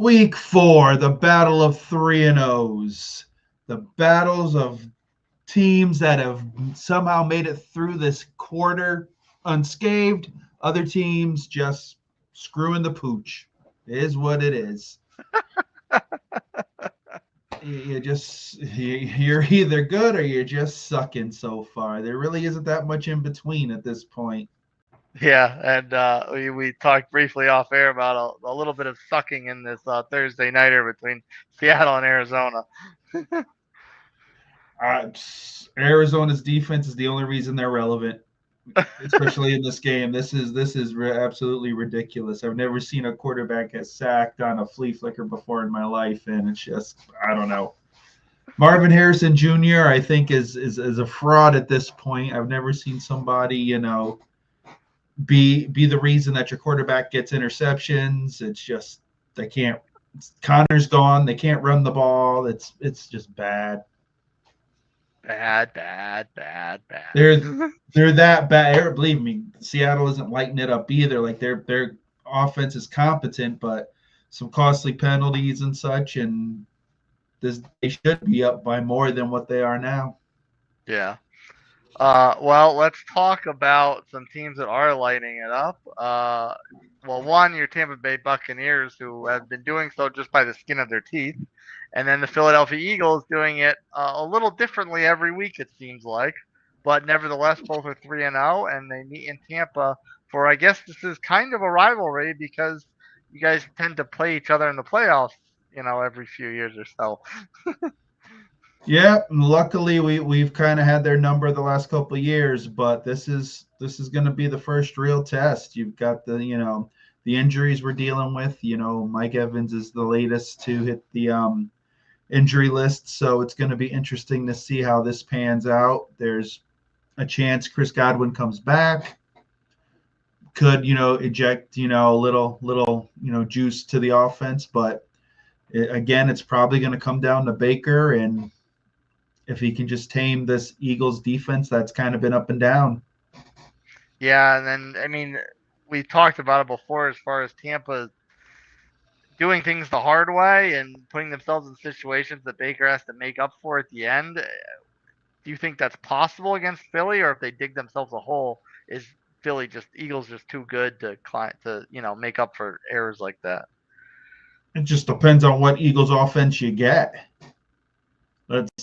Week 4, the battle of 3-0s. The battles of teams that have somehow made it through this quarter unscathed. Other teams just screwing the pooch. It is what it is. You're either good or you're just sucking so far. There really isn't that much in between at this point. Yeah, and we talked briefly off air about a little bit of sucking in this Thursday nighter between Seattle and Arizona. Arizona's defense is the only reason they're relevant, especially in this game. This is absolutely ridiculous. I've never seen a quarterback get sacked on a flea flicker before in my life, and it's just I don't know. Marvin Harrison Jr. I think is a fraud at this point. I've never seen somebody be the reason that your quarterback gets interceptions. It's just they can't. Connor's gone. They can't run the ball. It's just bad. Bad, bad, bad, bad. They're that bad. Believe me, Seattle isn't lighting it up either. Like their offense is competent, but some costly penalties and such, and they should be up by more than what they are now. Yeah. Well, let's talk about some teams that are lighting it up. Well, one, your Tampa Bay Buccaneers, who have been doing so just by the skin of their teeth, and then the Philadelphia Eagles doing it a little differently every week, it seems like. But nevertheless, both are 3-0, and they meet in Tampa for, I guess this is kind of a rivalry because you guys tend to play each other in the playoffs, every few years or so. Yeah, luckily we've kind of had their number the last couple of years, but this is going to be the first real test. You've got the injuries we're dealing with. Mike Evans is the latest to hit the injury list, so it's going to be interesting to see how this pans out. There's a chance Chris Godwin comes back, could eject a little juice to the offense, but again, it's probably going to come down to Baker, and if he can just tame this Eagles defense that's kind of been up and down. Yeah, and then I mean, we talked about it before as far as Tampa doing things the hard way and putting themselves in situations that Baker has to make up for at the end. Do you think that's possible against Philly, or if they dig themselves a hole, is Eagles just too good to make up for errors like that? It just depends on what Eagles offense you get.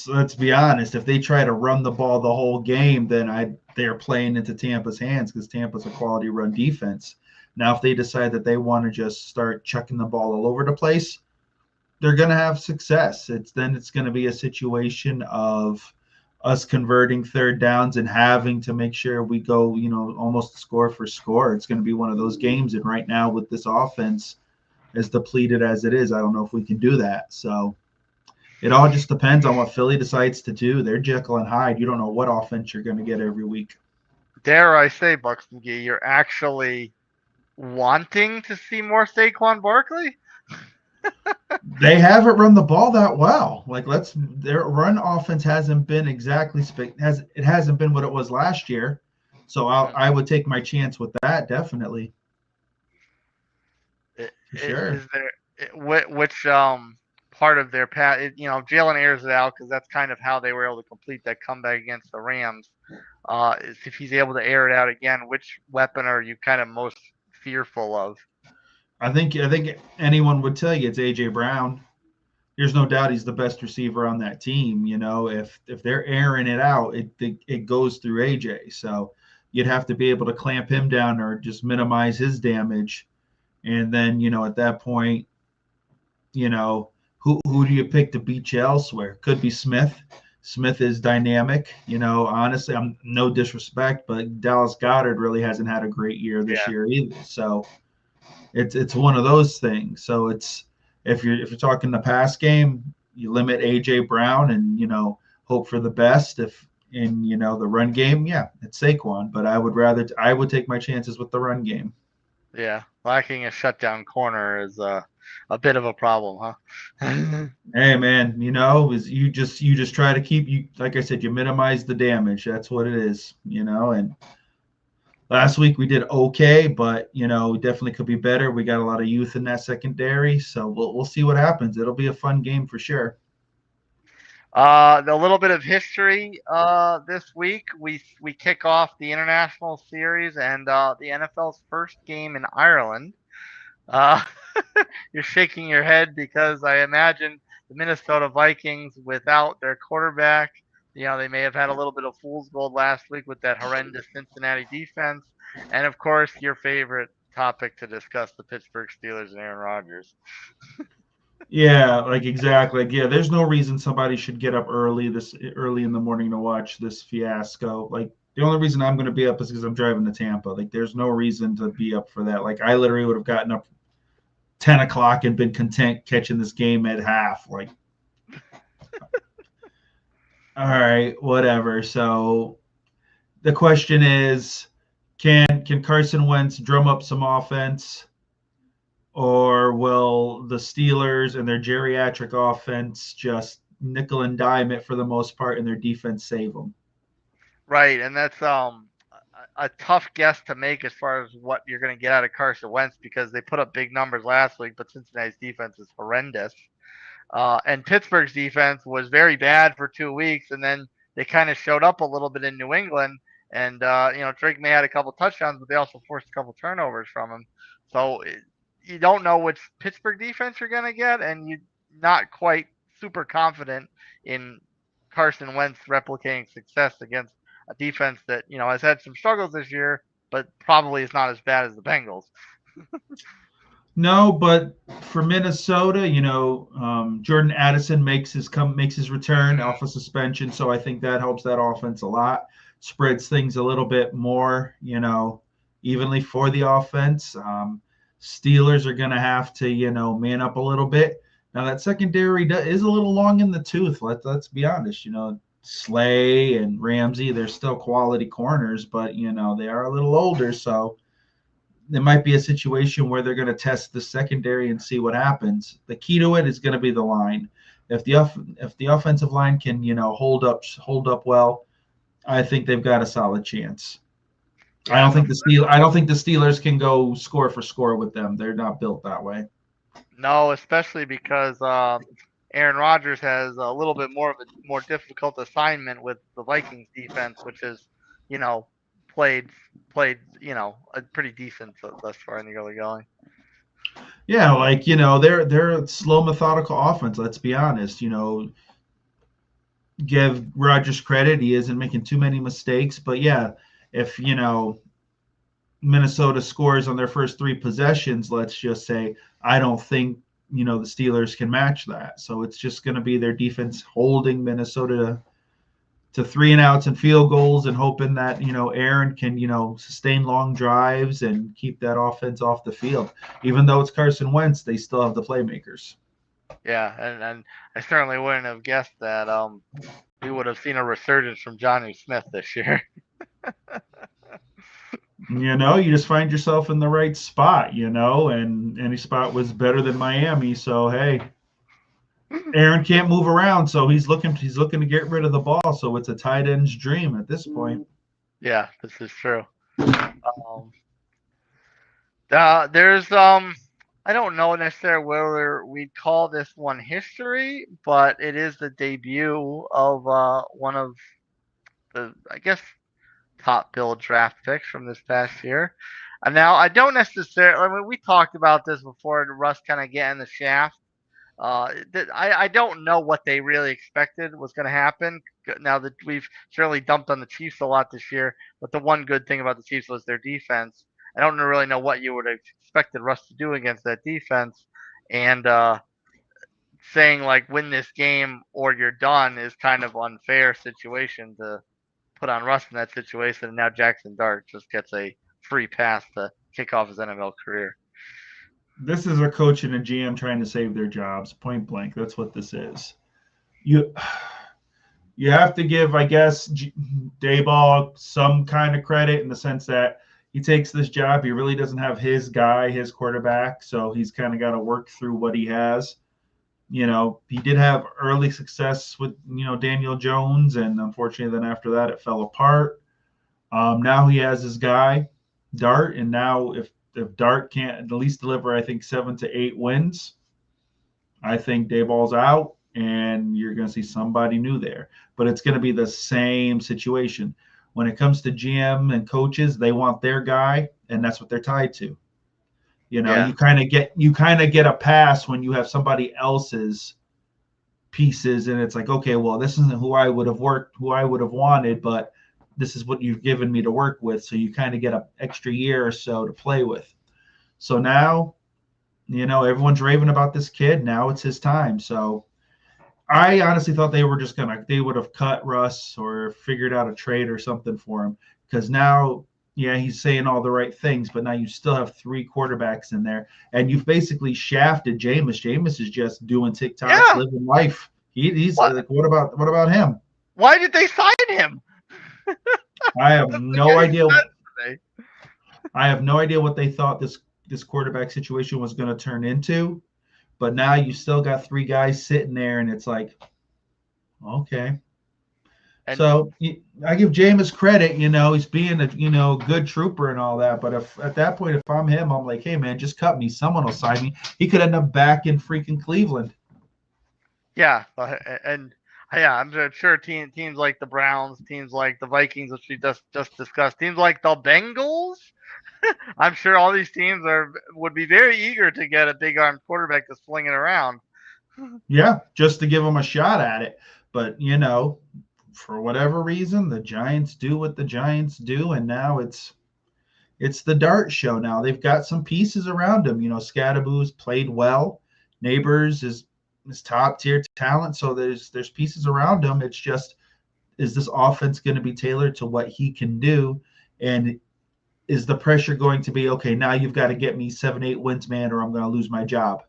Let's be honest. If they try to run the ball the whole game, then they're playing into Tampa's hands because Tampa's a quality run defense. Now, if they decide that they want to just start chucking the ball all over the place, they're going to have success. It's going to be a situation of us converting third downs and having to make sure we go, almost score for score. It's going to be one of those games. And right now, with this offense as depleted as it is, I don't know if we can do that. So it all just depends on what Philly decides to do. They're Jekyll and Hyde. You don't know what offense you're going to get every week. Dare I say, Bucks McGee, you're actually wanting to see more Saquon Barkley? They haven't run the ball that well. Their run offense hasn't been it hasn't been what it was last year. So I would take my chance with that definitely. For sure. Is there which part of their path? Jalen airs it out because that's kind of how they were able to complete that comeback against the Rams. If he's able to air it out again, which weapon are you kind of most fearful of? I think anyone would tell you it's AJ Brown. There's no doubt he's the best receiver on that team. If they're airing it out, it goes through AJ. So you'd have to be able to clamp him down or just minimize his damage. And then, at that point, who do you pick to beat you elsewhere? Could be Smith. Smith is dynamic. Honestly, I'm no disrespect, but Dallas Goedert really hasn't had a great year this year either. So it's one of those things. So it's if you're talking the pass game, you limit AJ Brown and hope for the best. If in the run game, yeah, it's Saquon, but I would take my chances with the run game. Yeah, lacking a shutdown corner is a bit of a problem, huh? Hey man, is you just try to keep like I said, you minimize the damage. That's what it is, and Last week we did okay, but definitely could be better. We got a lot of youth in that secondary, so we'll see what happens. It'll be a fun game for sure. The little bit of history this week, we kick off the international series and the NFL's first game in Ireland. Uh, you're shaking your head because I imagine the Minnesota Vikings without their quarterback, they may have had a little bit of fool's gold last week with that horrendous Cincinnati defense, and of course your favorite topic to discuss, the Pittsburgh Steelers and Aaron Rodgers. Yeah, like exactly. Like, yeah, there's no reason somebody should get up early in the morning to watch this fiasco. Like the only reason I'm going to be up is because I'm driving to Tampa. Like there's no reason to be up for that. Like I literally would have gotten up 10 o'clock and been content catching this game at half. Like, all right, whatever. So the question is, can Carson Wentz drum up some offense? Or will the Steelers and their geriatric offense just nickel and dime it for the most part, and their defense save them? Right, and that's a tough guess to make as far as what you're going to get out of Carson Wentz because they put up big numbers last week, but Cincinnati's defense is horrendous. And Pittsburgh's defense was very bad for 2 weeks, and then they kind of showed up a little bit in New England. And Drake may had a couple touchdowns, but they also forced a couple turnovers from him. So you don't know which Pittsburgh defense you're going to get, and you're not quite super confident in Carson Wentz replicating success against a defense that has had some struggles this year, but probably is not as bad as the Bengals. No, but for Minnesota, Jordan Addison makes his return off of suspension, so I think that helps that offense a lot. Spreads things a little bit more, evenly for the offense. Steelers are going to have to, man up a little bit. Now that secondary is a little long in the tooth. Let's be honest. Slay and Ramsey, they're still quality corners, but they are a little older, so there might be a situation where they're going to test the secondary and see what happens. The key to it is going to be the line. If the offensive line can hold up well, I think they've got a solid chance. I don't think the Steelers can go score for score with them. They're not built that way. No, especially because Aaron Rodgers has a little bit more of a more difficult assignment with the Vikings defense, which is, played, a pretty decent thus far in the early going. Yeah, they're a slow, methodical offense. Let's be honest. Give Rodgers credit; he isn't making too many mistakes. But yeah, if Minnesota scores on their first 3 possessions, let's just say, I don't think the Steelers can match that. So it's just going to be their defense holding Minnesota to 3 and outs and field goals, and hoping that Aaron can sustain long drives and keep that offense off the field. Even though it's Carson Wentz, they still have the playmakers. Yeah, and I certainly wouldn't have guessed that we would have seen a resurgence from Johnny Smith this year. You just find yourself in the right spot, and any spot was better than Miami. So hey, Aaron can't move around, so he's looking to get rid of the ball. So it's a tight end's dream at this point. Yeah, this is true. There's I don't know necessarily whether we'd call this one history, but it is the debut of one of the, I guess, top build draft picks from this past year. And now I don't necessarily. We talked about this before. Russ kind of getting the shaft. I don't know what they really expected was going to happen. Now that we've certainly dumped on the Chiefs a lot this year, but the one good thing about the Chiefs was their defense. I don't really know what you would have expected Russ to do against that defense, and saying like win this game or you're done is kind of unfair situation to put on Russ in that situation. And now Jaxson Dart just gets a free pass to kick off his NFL career. This is a coach and a GM trying to save their jobs, point blank. That's what this is. You have to give, I guess, Daboll some kind of credit in the sense that he takes this job. He really doesn't have his guy, his quarterback, so he's kind of got to work through what he has. He did have early success with, Daniel Jones, and unfortunately then after that it fell apart. Now he has his guy. Dart, and now if Dart can't at least deliver, I think 7 to 8 wins, I think Dayball's out, and you're going to see somebody new there. But it's going to be the same situation. When it comes to GM and coaches, they want their guy, and that's what they're tied to. Yeah. You kind of get a pass when you have somebody else's pieces, and it's like, okay, well, this isn't who I would have wanted, but this is what you've given me to work with. So you kind of get an extra year or so to play with. So now, everyone's raving about this kid. Now it's his time. So I honestly thought they would have cut Russ or figured out a trade or something for him, because now, yeah, he's saying all the right things, but now you still have 3 quarterbacks in there, and you've basically shafted Jameis. Jameis is just doing TikToks, Yeah. living life. He's What? like, what about him? Why did they sign him? I have Doesn't make no any idea. sense to me. I have no idea what they thought this quarterback situation was going to turn into, but now you still got 3 guys sitting there, and it's like, okay. And So I give Jameis credit, he's being a good trooper and all that. But if at that point, if I'm him, I'm like, hey man, just cut me. Someone will sign me. He could end up back in freaking Cleveland. yeah, and yeah, I'm sure teams like the Browns, teams like the Vikings, which we just discussed, teams like the Bengals. I'm sure all these teams would be very eager to get a big armed quarterback to sling it around. Yeah, just to give him a shot at it. But for whatever reason, the Giants do what the Giants do, and now it's the Dart show. Now they've got some pieces around him. Scadaboo's played well. Neighbors is top tier talent, so there's pieces around him. It's just, is this offense going to be tailored to what he can do, and is the pressure going to be, okay, now you've got to get me 7-8 wins, man, or I'm going to lose my job?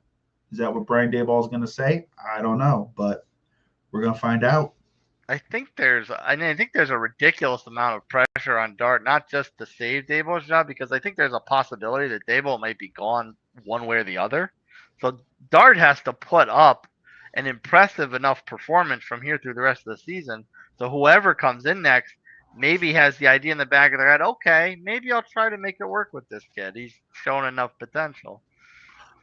Is that what Brian Daboll is going to say? I don't know, but we're going to find out. I think there's a ridiculous amount of pressure on Dart, not just to save Daboll's job, because I think there's a possibility that Daboll might be gone one way or the other. So Dart has to put up an impressive enough performance from here through the rest of the season. So whoever comes in next maybe has the idea in the back of their head, okay, maybe I'll try to make it work with this kid. He's shown enough potential.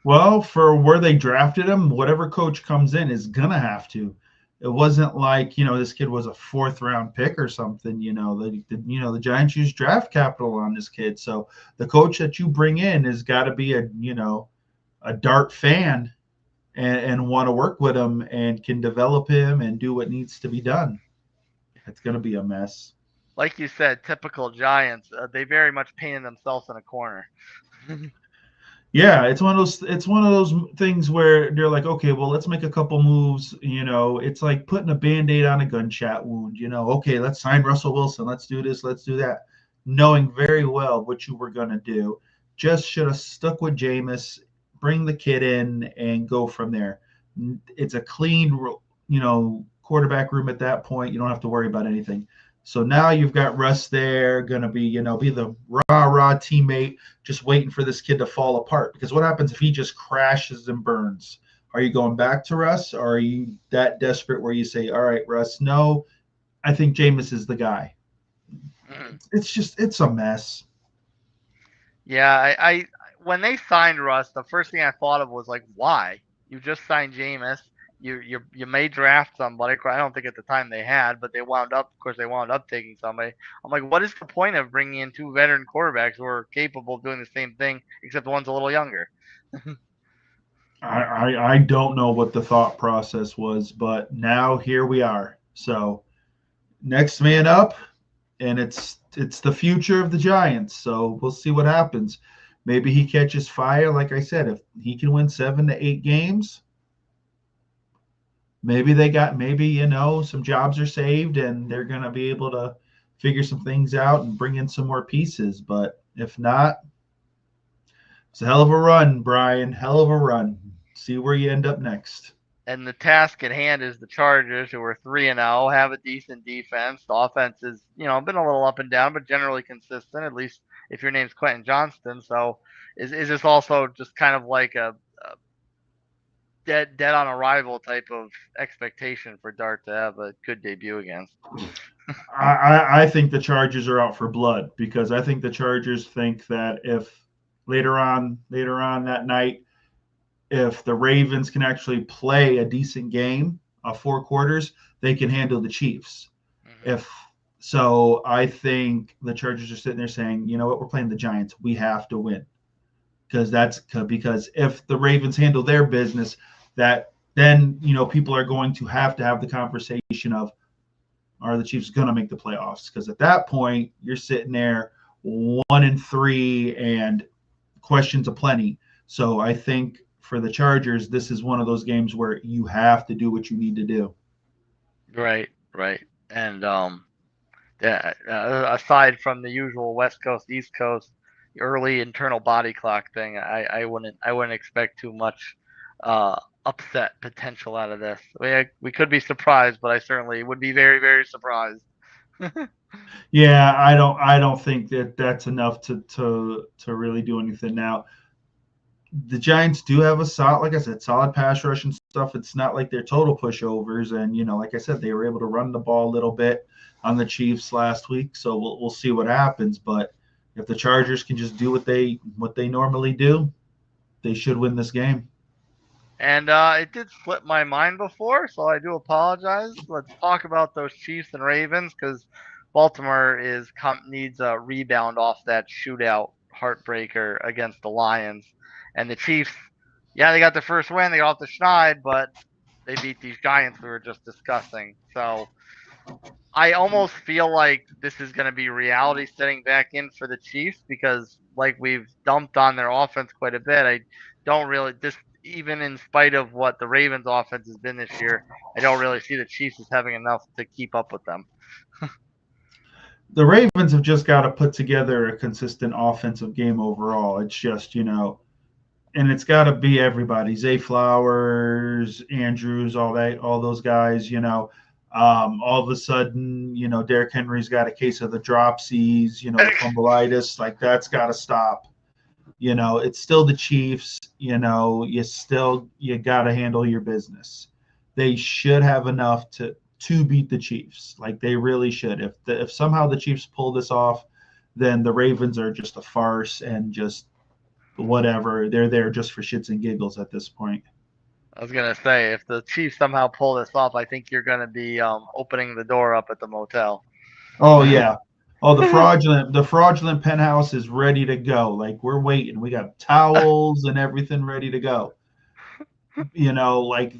Well, for where they drafted him, whatever coach comes in is going to have to. It wasn't like, this kid was a 4th-round pick or something. The Giants used draft capital on this kid. So the coach that you bring in has got to be a Dart fan and want to work with him and can develop him and do what needs to be done. It's going to be a mess. Like you said, typical Giants. They very much painted themselves in a corner. Yeah, it's one of those things where they're like, okay, well, let's make a couple moves. It's like putting a Band-Aid on a gunshot wound. Okay, let's sign Russell Wilson. Let's do this. Let's do that. Knowing very well what you were going to do. Just should have stuck with Jameis, bring the kid in, and go from there. It's a clean, quarterback room at that point. You don't have to worry about anything. So now you've got Russ there, going to be, be the rah-rah teammate, just waiting for this kid to fall apart. Because what happens if he just crashes and burns? Are you going back to Russ, or are you that desperate where you say, all right, Russ, no, I think Jameis is the guy? It's a mess. Yeah, I when they signed Russ, the first thing I thought of was like, why? You just signed Jameis. You may draft somebody. I don't think at the time they had, but of course, they wound up taking somebody. I'm like, what is the point of bringing in 2 veteran quarterbacks who are capable of doing the same thing, except one's a little younger? I don't know what the thought process was, but now here we are. So next man up, and it's the future of the Giants. So we'll see what happens. Maybe he catches fire. Like I said, if he can win 7 to 8 games, maybe some jobs are saved and they're going to be able to figure some things out and bring in some more pieces. But if not, it's a hell of a run, Brian. Hell of a run. See where you end up next. And the task at hand is the Chargers, who are 3-0, have a decent defense. The offense is, been a little up and down, but generally consistent. At least if your name's Quentin Johnston. So, is this also just kind of like dead on arrival type of expectation for Dart to have a good debut against. I think the Chargers are out for blood because I think the Chargers think that if later on that night, if the Ravens can actually play a decent game of 4 quarters, they can handle the Chiefs. Mm-hmm. If so, I think the Chargers are sitting there saying, you know what, we're playing the Giants. We have to win. Because if the Ravens handle their business, that then people are going to have the conversation of, are the Chiefs going to make the playoffs? Because at that point, you're sitting there 1-3 and questions aplenty. So I think for the Chargers, this is one of those games where you have to do what you need to do. Right. And aside from the usual West Coast, East Coast, early internal body clock thing, I wouldn't expect too much upset potential out of this. We could be surprised, but I certainly would be very, very surprised. Yeah, I don't think that's enough to really do anything now. The Giants do have a solid pass rush and stuff. It's not like they're total pushovers, and like I said, they were able to run the ball a little bit on the Chiefs last week. So we'll see what happens. But if the Chargers can just do what they normally do, they should win this game. And it did slip my mind before, so I do apologize. Let's talk about those Chiefs and Ravens because Baltimore needs a rebound off that shootout heartbreaker against the Lions. And the Chiefs, yeah, they got the first win. They got off the schneid, but they beat these Giants we were just discussing. So I almost feel like this is going to be reality setting back in for the Chiefs because, like, we've dumped on their offense quite a bit. I don't really even in spite of what the Ravens offense has been this year, I don't really see the Chiefs as having enough to keep up with them. The Ravens have just got to put together a consistent offensive game overall. It's just, and it's got to be everybody. Zay Flowers, Andrews, all those guys, all of a sudden, Derrick Henry's got a case of the dropsies, the fumbleitis, like that's got to stop. It's still the Chiefs. You got to handle your business. They should have enough to beat the Chiefs. Like they really should. If somehow the Chiefs pull this off, then the Ravens are just a farce and just whatever. They're there just for shits and giggles at this point. I was gonna say if the Chiefs somehow pull this off, I think you're gonna be opening the door up at the motel. Oh yeah. Oh, the fraudulent penthouse is ready to go. Like we're waiting. We got towels and everything ready to go. Like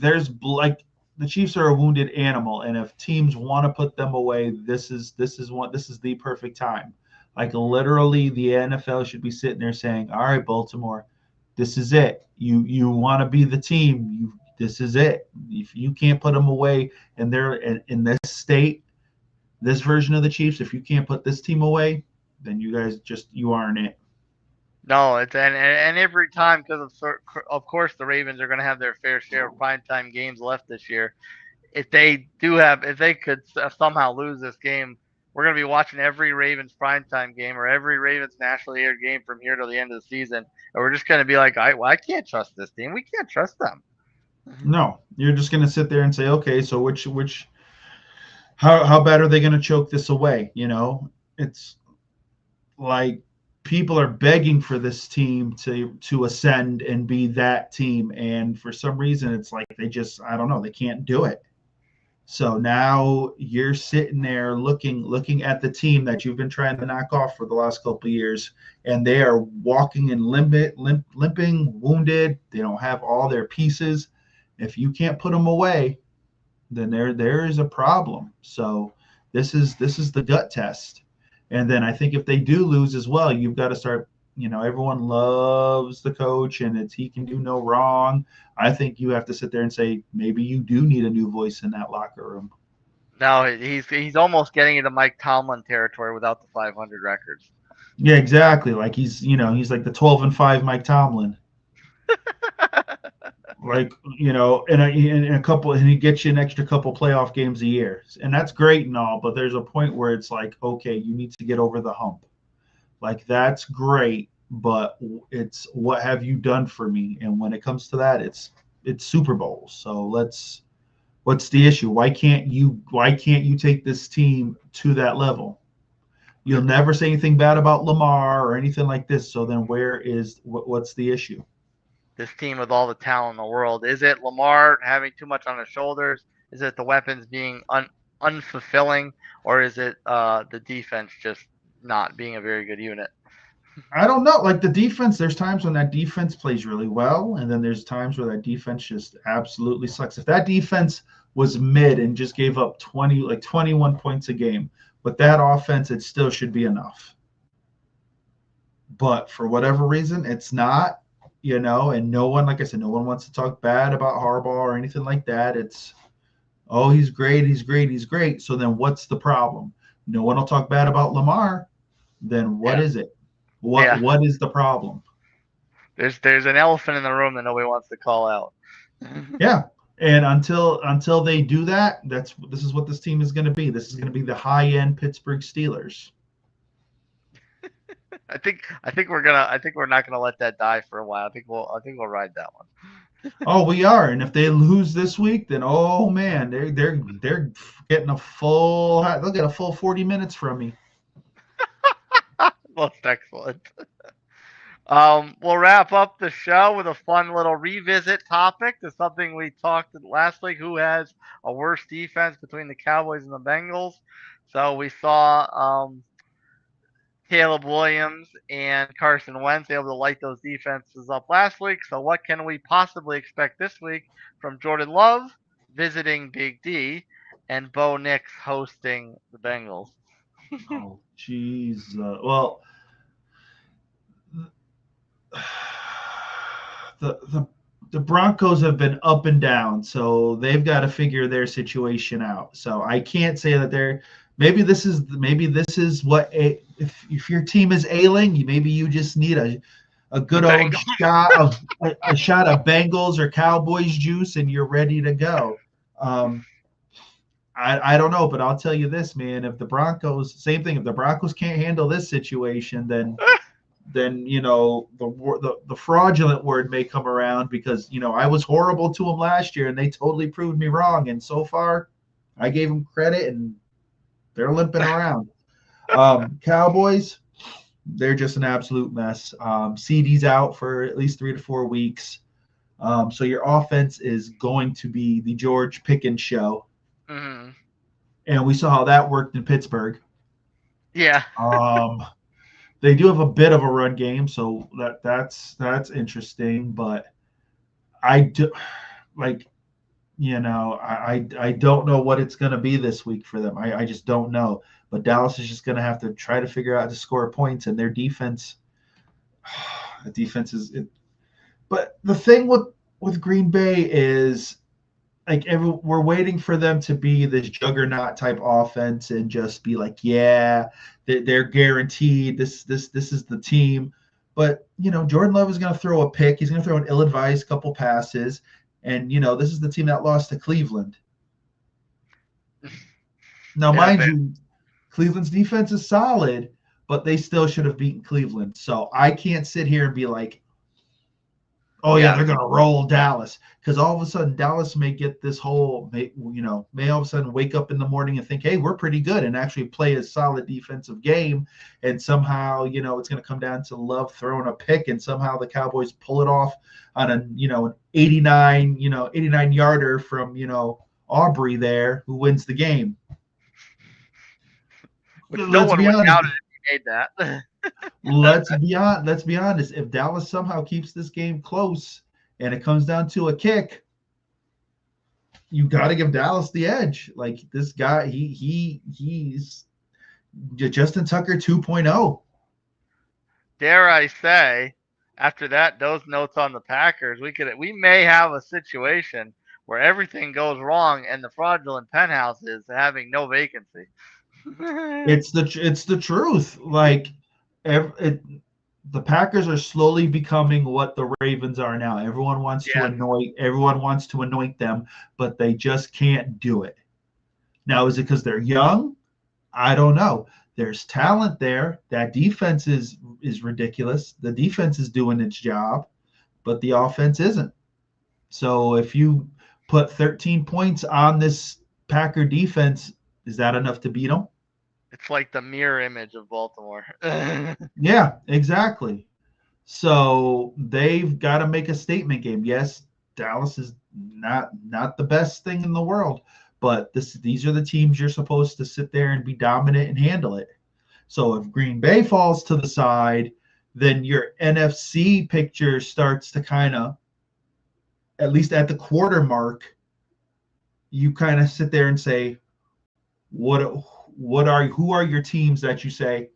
the Chiefs are a wounded animal, and if teams want to put them away, this is the perfect time. Like literally, the NFL should be sitting there saying, "All right, Baltimore, this is it. You want to be the team. This is it. If you can't put them away, and they're in this state." This version of the Chiefs, if you can't put this team away, then you guys you aren't it. No, it's and every time because of course the Ravens are going to have their fair share of primetime games left this year. If they could somehow lose this game, we're going to be watching every Ravens primetime game or every Ravens nationally aired game from here to the end of the season, and we're just going to be like, I can't trust this team. We can't trust them. No, you're just going to sit there and say, okay, so which how bad are they going to choke this away? It's like people are begging for this team to ascend and be that team, and for some reason it's like I don't know, they can't do it. So now you're sitting there looking at the team that you've been trying to knock off for the last couple of years, and they are walking and limping, wounded. They don't have all their pieces. If you can't put them away, then there is a problem. So this is the gut test. And then I think if they do lose as well, you've got to start, everyone loves the coach and he can do no wrong. I think you have to sit there and say, maybe you do need a new voice in that locker room. No, he's almost getting into Mike Tomlin territory without the 500 records. Yeah, exactly. Like he's like the 12-5 Mike Tomlin. Like, in a couple, and he gets you an extra couple playoff games a year. And that's great and all, but there's a point where it's like, okay, you need to get over the hump. Like, that's great, but it's what have you done for me? And when it comes to that, it's it's Super Bowls. So what's the issue? Why can't you take this team to that level? You'll never say anything bad about Lamar or anything like this. So then what's the issue? This team with all the talent in the world. Is it Lamar having too much on his shoulders? Is it the weapons being unfulfilling, or is it the defense just not being a very good unit? I don't know. Like the defense, there's times when that defense plays really well, and then there's times where that defense just absolutely sucks. If that defense was mid and just gave up 21 points a game, with that offense, it still should be enough. But for whatever reason, it's not, and no one, like I said, no one wants to talk bad about Harbaugh or anything like that. It's, oh, he's great, he's great, he's great. So then what's the problem? No one will talk bad about Lamar. Then what is it? What is the problem? There's an elephant in the room that nobody wants to call out. Yeah. And until they do that, this is what this team is going to be. This is going to be the high-end Pittsburgh Steelers. I think we're not gonna let that die for a while. I think we'll ride that one. Oh, we are. And if they lose this week, then oh man, they're getting they'll get a full 40 minutes from me. Most excellent. We'll wrap up the show with a fun little revisit topic to something we talked last week. Who has a worse defense between the Cowboys and the Bengals? So we saw Caleb Williams and Carson Wentz able to light those defenses up last week. So what can we possibly expect this week from Jordan Love visiting Big D and Bo Nix hosting the Bengals? Oh, jeez. Well, the Broncos have been up and down, so they've got to figure their situation out. So I can't say that maybe this is what if your team is ailing, maybe you just need a good old shot of Bengals or Cowboys juice and you're ready to go. I don't know, but I'll tell you this, man. If the Broncos, same thing. If the Broncos can't handle this situation, then the fraudulent word may come around because I was horrible to them last year and they totally proved me wrong. And so far, I gave them credit and they're limping around. Cowboys, they're just an absolute mess. CD's out for at least 3 to 4 weeks. So your offense is going to be the George Pickens show. Mm-hmm. And we saw how that worked in Pittsburgh. Yeah. They do have a bit of a run game, so that's interesting. But I don't know what it's going to be this week for them. I just don't know. But Dallas is just going to have to try to figure out how to score points, and their defense. The defense is. But the thing with Green Bay is, we're waiting for them to be this juggernaut type offense and just be like, yeah, they're guaranteed. This is the team. But Jordan Love is going to throw a pick. He's going to throw an ill-advised couple passes, and this is the team that lost to Cleveland. Now, mind you, Cleveland's defense is solid, but they still should have beaten Cleveland. So I can't sit here and be like, oh yeah, they're going to roll Dallas, because all of a sudden Dallas may get this may all of a sudden wake up in the morning and think, hey, we're pretty good, and actually play a solid defensive game, and somehow it's going to come down to Love throwing a pick, and somehow the Cowboys pull it off on an 89 yarder from Aubrey there, who wins the game. Which no one would doubt it if you made that. Let's be honest. If Dallas somehow keeps this game close and it comes down to a kick, you got to give Dallas the edge. Like this guy, he's Justin Tucker 2.0. Dare I say, after those notes on the Packers, we may have a situation where everything goes wrong and the fraudulent penthouse is having no vacancy. It's the truth. Like the Packers are slowly becoming what the Ravens are now. Everyone wants to anoint them, but they just can't do it. Now, is it because they're young? I don't know. There's talent there. That defense is ridiculous. The defense is doing its job, but the offense isn't. So if you put 13 points on this Packer defense, is that enough to beat them? It's like the mirror image of Baltimore. Yeah, exactly. So they've got to make a statement game. Yes, Dallas is not the best thing in the world, but these are the teams you're supposed to sit there and be dominant and handle it. So if Green Bay falls to the side, then your NFC picture starts to kind of, at least at the quarter mark, you kind of sit there and say, who are your teams that you say,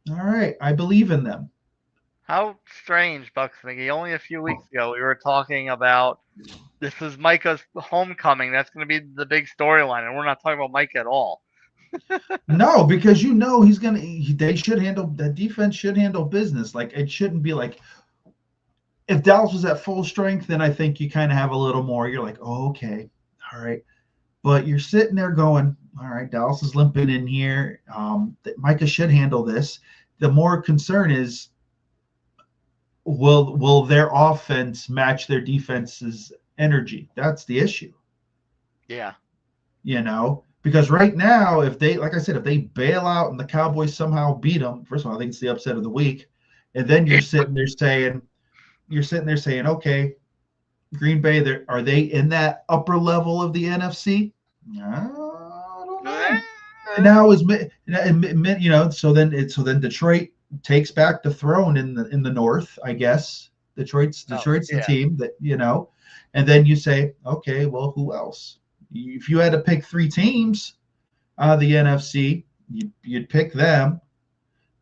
all right, I believe in them. How strange, Bucks McGee. Only a few weeks ago, we were talking about this is Micah's homecoming. That's going to be the big storyline, and we're not talking about Micah at all. No, because he's gonna. They should handle that defense. Should handle business. Like it shouldn't be like if Dallas was at full strength, then I think you kind of have a little more. You're like, oh, okay, all right. But you're sitting there going, all right, Dallas is limping in here. Micah should handle this. The more concern is, will their offense match their defense's energy? That's the issue. Yeah. Because right now, if they, like I said, if they bail out and the Cowboys somehow beat them, first of all, I think it's the upset of the week. And then you're sitting there saying, okay, Green Bay, are they in that upper level of the NFC? I don't know. And now so then Detroit takes back the throne in the North, I guess. Detroit's the team that, and then you say, okay, well, who else? If you had to pick three teams out of the NFC, you'd pick them.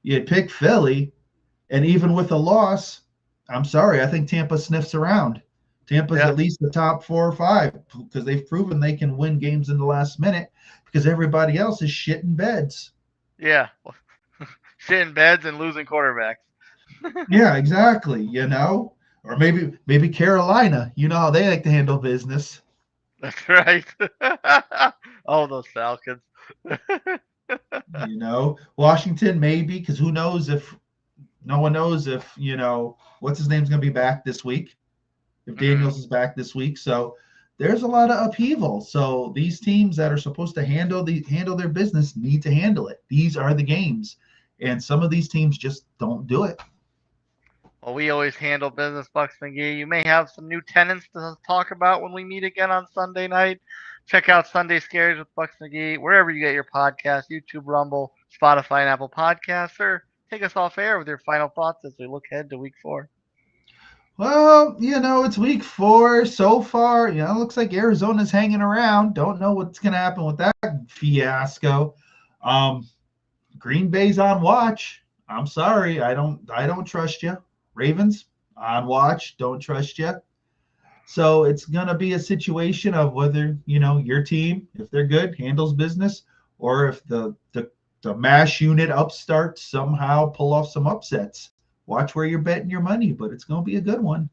You'd pick Philly, and even with a loss, I'm sorry, I think Tampa sniffs around. Tampa's at least the top 4 or 5 because they've proven they can win games in the last minute because everybody else is shit in beds. Yeah. Shit in beds and losing quarterbacks. Yeah, exactly. Or maybe Carolina. You know how they like to handle business. That's right. Oh, those Falcons. Washington maybe, because who knows if no one knows if what's his name's going to be back this week. If Daniels is back this week, so there's a lot of upheaval. So these teams that are supposed to handle their business need to handle it. These are the games, and some of these teams just don't do it. Well, we always handle business, Bucks McGee. You may have some new tenants to talk about when we meet again on Sunday night. Check out Sunday Scaries with Bucks McGee wherever you get your podcasts, YouTube, Rumble, Spotify, and Apple Podcasts, or take us off air with your final thoughts as we look ahead to Week 4. Well, it's Week 4 so far. It looks like Arizona's hanging around. Don't know what's going to happen with that fiasco. Green Bay's on watch. I'm sorry, I don't trust you. Ravens on watch. Don't trust you. So it's going to be a situation of whether, your team, if they're good, handles business, or if the MASH unit upstarts somehow pull off some upsets. Watch where you're betting your money, but it's going to be a good one.